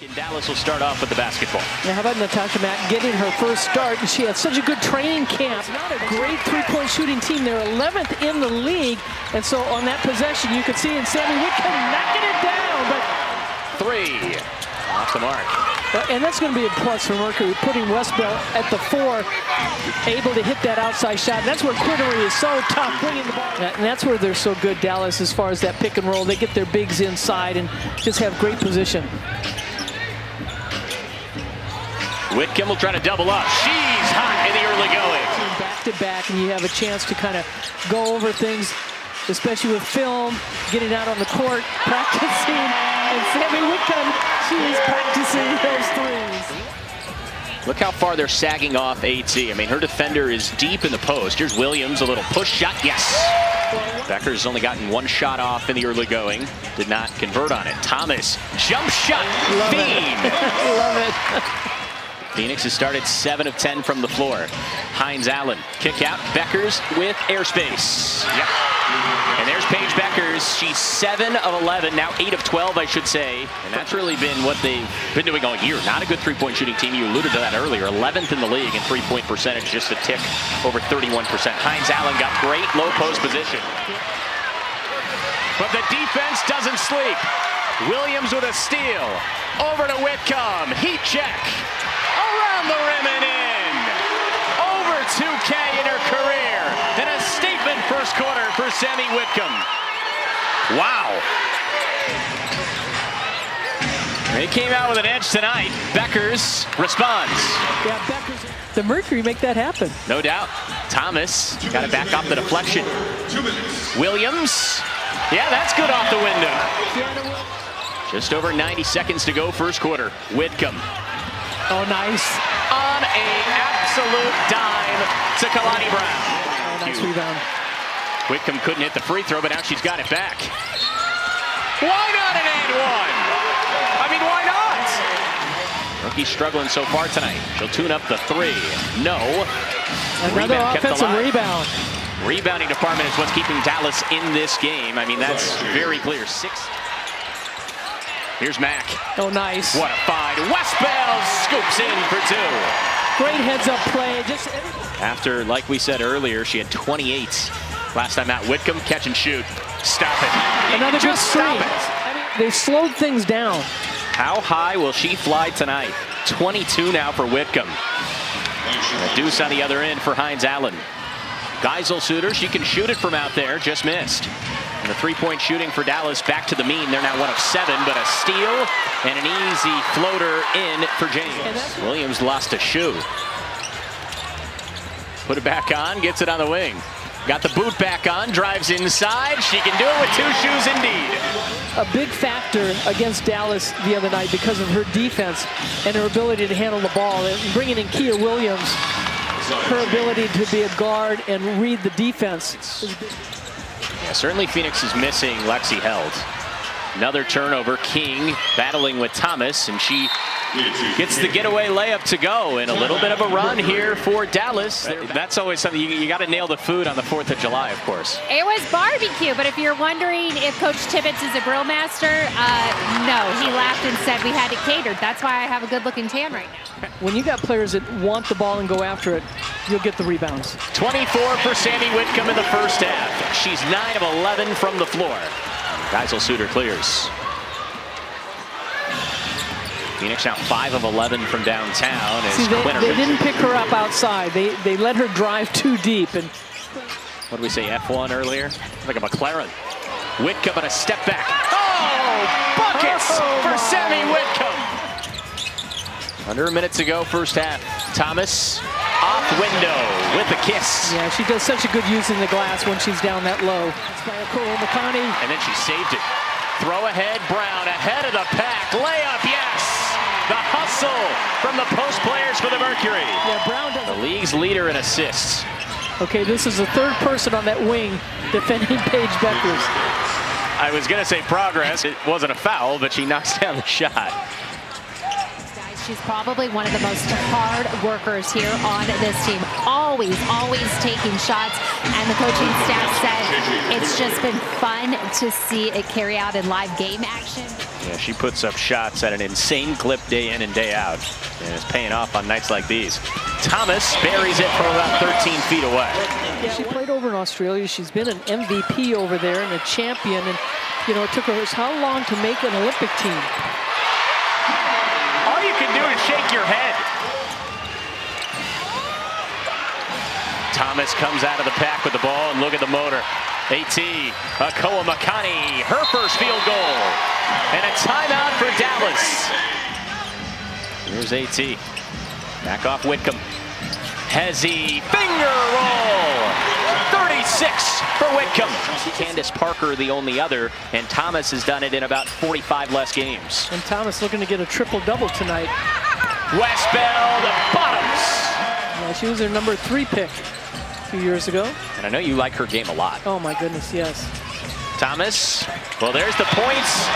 And Dallas will start off with the basketball. Now, how about Natasha Mack getting her first start? And she had such a good training camp. Not a great three-point shooting team. They're 11th in the league. And so on that possession, you could see in Sammy Whitcomb knocking it down. But three off the mark. And that's going to be a plus for Mercury, putting Westbell at the 4, able to hit that outside shot. And that's where Quinnery is so tough, bringing the ball. And that's where they're so good, Dallas, as far as that pick and roll. They get their bigs inside and just have great position. Whitcomb will try to double up. She's hot in the early going. Back to back, and you have a chance to kind of go over things, especially with film, getting out on the court, practicing. And Sammy Whitcomb, she is practicing those threes. Look how far they're sagging off AT. I mean, her defender is deep in the post. Here's Williams, a little push shot. Yes. Becker's only gotten one shot off in the early going. Did not convert on it. Thomas, jump shot. Love it. Love it. Phoenix has started 7 of 10 from the floor. Hines Allen, kick out. Beckers with airspace. Yep. And there's Paige Beckers. She's 7 of 11, now 8 of 12, I should say. And that's really been what they've been doing all year. Not a good three-point shooting team. You alluded to that earlier. 11th in the league in three-point percentage, just a tick over 31%. Hines Allen got great low post position. But the defense doesn't sleep. Williams with a steal. Over to Whitcomb. Heat check. Around the rim and in. Over 2K in her career. And a statement first quarter for Sammy Whitcomb. Wow. They came out with an edge tonight. Beckers responds. Yeah, Beckers. The Mercury make that happen. No doubt. Thomas got it back off the deflection. Williams. Yeah, that's good off the window. Just over 90 seconds to go first quarter. Whitcomb. Oh, nice. On a absolute dime to Kalani Brown. Oh, nice rebound. Whitcomb couldn't hit the free throw, but now she's got it back. Why not an and one? I mean, why not? Rookie's struggling so far tonight. She'll tune up the 3. No. Another offensive rebound. Rebounding department is what's keeping Dallas in this game. I mean, that's very clear. 6. Here's Mack. Oh, nice. What a find. Westbell scoops in for 2. Great heads-up play. After, like we said earlier, she had 28 last time out. Whitcomb, catch and shoot. Stop it. Another good stop streak. it. I mean, they slowed things down. How high will she fly tonight? 22 now for Whitcomb. A deuce on the other end for Hines Allen. Geisel shooter, she can shoot it from out there, just missed. And the three-point shooting for Dallas back to the mean. They're now 1 of 7, but a steal and an easy floater in for James. Williams lost a shoe. Put it back on, gets it on the wing. Got the boot back on, drives inside. She can do it with 2 shoes indeed. A big factor against Dallas the other night because of her defense and her ability to handle the ball. And bringing in Kia Williams, her ability to be a guard and read the defense. Yeah, certainly Phoenix is missing Lexi Held. Another turnover. King battling with Thomas, and she gets the getaway layup to go. And a little bit of a run here for Dallas. That's always something. You got to nail the food on the 4th of July, of course. It was barbecue, but if you're wondering if Coach Tibbetts is a grill master, no. He laughed and said we had it catered. That's why I have a good-looking tan right now. When you got players that want the ball and go after it, you'll get the rebounds. 24 for Sammy Whitcomb in the first half. She's 9 of 11 from the floor. Geisel Suter clears. Phoenix now 5 of 11 from downtown. See, they didn't pick her up outside. They let her drive too deep. And what did we say, F1 earlier? Like a McLaren. Whitcomb on a step back. Oh, buckets for Sammy Whitcomb. Under a minute to go, first half. Thomas off window with a kiss. Yeah, she does such a good use in the glass when she's down that low. It's by McConney. And then she saved it. Throw ahead, Brown ahead of the pack. Layup, yes. The hustle from the post players for the Mercury. Yeah, Brown does. The league's leader in assists. Okay, this is the 3rd person on that wing defending Paige Beckers. I was going to say progress. It wasn't a foul, but she knocks down the shot. She's probably one of the most hard workers here on this team. Always taking shots. And the coaching staff said it's just been fun to see it carry out in live game action. Yeah, she puts up shots at an insane clip day in and day out. And it's paying off on nights like these. Thomas buries it from about 13 feet away. Yeah, she played over in Australia. She's been an MVP over there and a champion. And, you know, it took her how long to make an Olympic team? All you can do is shake your head. Thomas comes out of the pack with the ball, and look at the motor. AT, Akoa Makani, her first field goal. And a timeout for Dallas. Here's AT. Back off Whitcomb. Hezzy, finger roll. 36 for Whitcomb. Candace Parker, the only other, and Thomas has done it in about 45 less games. And Thomas looking to get a triple-double tonight. Westbeld bottoms. Yeah, she was their number 3 pick a few years ago. And I know you like her game a lot. Oh my goodness, yes. Thomas, well, there's the points.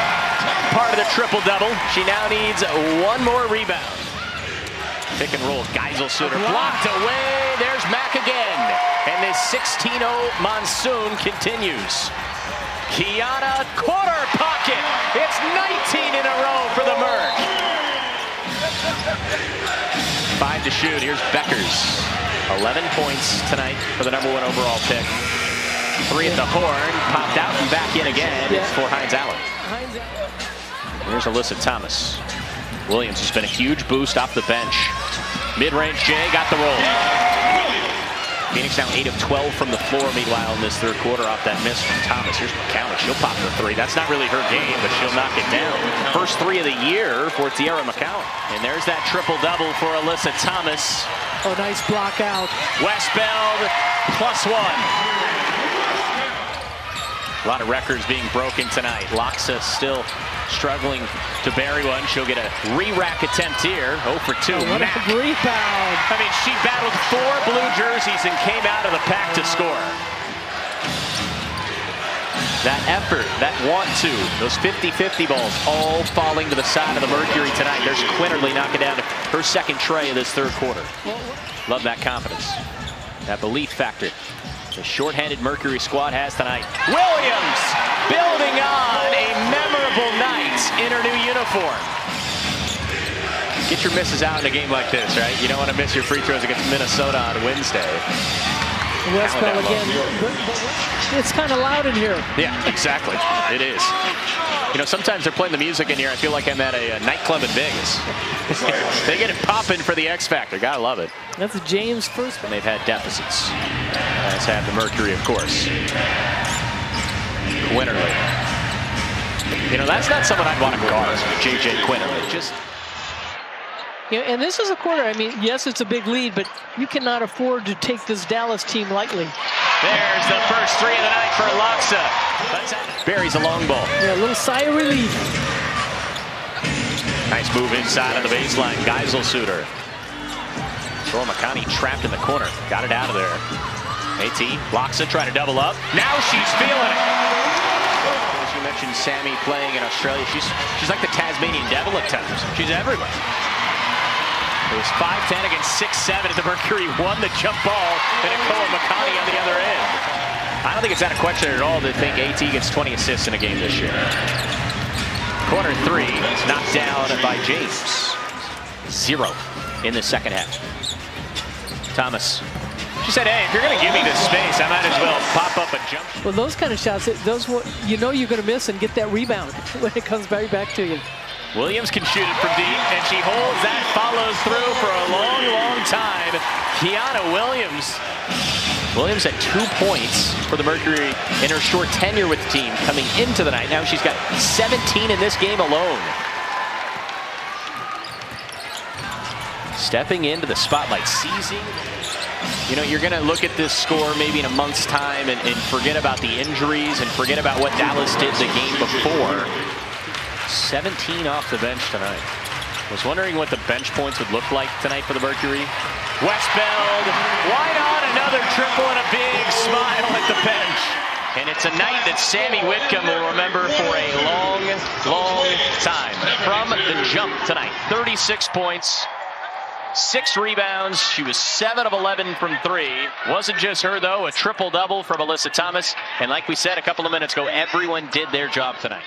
Part of the triple-double. She now needs one more rebound. Pick and roll, Geiselsutter blocked away. There's Mack again. And this 16-0 monsoon continues. Kiana, quarter pocket. It's 19 in a row for the Merc. 5 to shoot. Here's Beckers. 11 points tonight for the #1 overall pick. 3 at the horn. Popped out and back in again. It's for Hines Allen. Here's Alyssa Thomas. Williams has been a huge boost off the bench. Mid-range Jay got the roll. Phoenix now 8 of 12 from the floor, meanwhile, in this third quarter off that miss from Thomas. Here's McCowan. She'll pop the 3. That's not really her game, but she'll knock it down. First 3 of the year for Tierra McCowan. And there's that triple-double for Alyssa Thomas. Oh, nice block out. Westbeld +1. A lot of records being broken tonight. Loxa still struggling to bury one. She'll get a re-rack attempt here. 0 for 2. Oh, what a rebound. I mean, she battled 4 blue jerseys and came out of the pack to score. That effort, that want to, those 50-50 balls all falling to the side of the Mercury tonight. There's Quinterly knocking down her second tray of this third quarter. Love that confidence, that belief factor the shorthanded Mercury squad has tonight. Williams building on a memorable night in her new uniform. Get your misses out in a game like this, right? You don't want to miss your free throws against Minnesota on Wednesday. Westbell again. It's kind of loud in here. Yeah, exactly. It is. You know, sometimes they're playing the music in here. I feel like I'm at a nightclub in Vegas. They get it popping for the X Factor. Gotta love it. That's James' first. And they've had deficits. As have the Mercury, of course. Quinterly. You know, that's not someone I'd want to guard, J.J. Quinterly. Just. Yeah, and this is a quarter. I mean, yes, it's a big lead, but you cannot afford to take this Dallas team lightly. There's the first 3 of the night for Loxa. Buries a long ball. Yeah, a little sigh of relief. Nice move inside of the baseline. Geiselsutter. Makani trapped in the corner. Got it out of there. AT, Loxa trying to double up. Now she's feeling it. As you mentioned, Sammy playing in Australia. She's like the Tasmanian Devil at times. She's everywhere. It was 5-10 against 6-7 as the Mercury won the jump ball, and Akoa Makani on the other end. I don't think it's out of question at all to think AT gets 20 assists in a game this year. Corner 3 knocked down by James. 0 in the second half. Thomas. She said, hey, if you're going to give me this space, I might as well pop up a jump. Well, those kind of shots, those you know you're going to miss and get that rebound when it comes right back to you. Williams can shoot it from deep, and she holds that, follows through for a long, long time. Kiana Williams. Williams had 2 points for the Mercury in her short tenure with the team coming into the night. Now she's got 17 in this game alone. Stepping into the spotlight, seizing. You know, you're going to look at this score maybe in a month's time and forget about the injuries and forget about what Dallas did the game before. 17 off the bench tonight. Was wondering what the bench points would look like tonight for the Mercury. Westbeld, why not another triple and a big smile at the bench? And it's a night that Sammy Whitcomb will remember for a long, long time. From the jump tonight. 36 points, 6 rebounds. She was 7 of 11 from 3. Wasn't just her, though. A triple-double from Alyssa Thomas. And like we said a couple of minutes ago, everyone did their job tonight.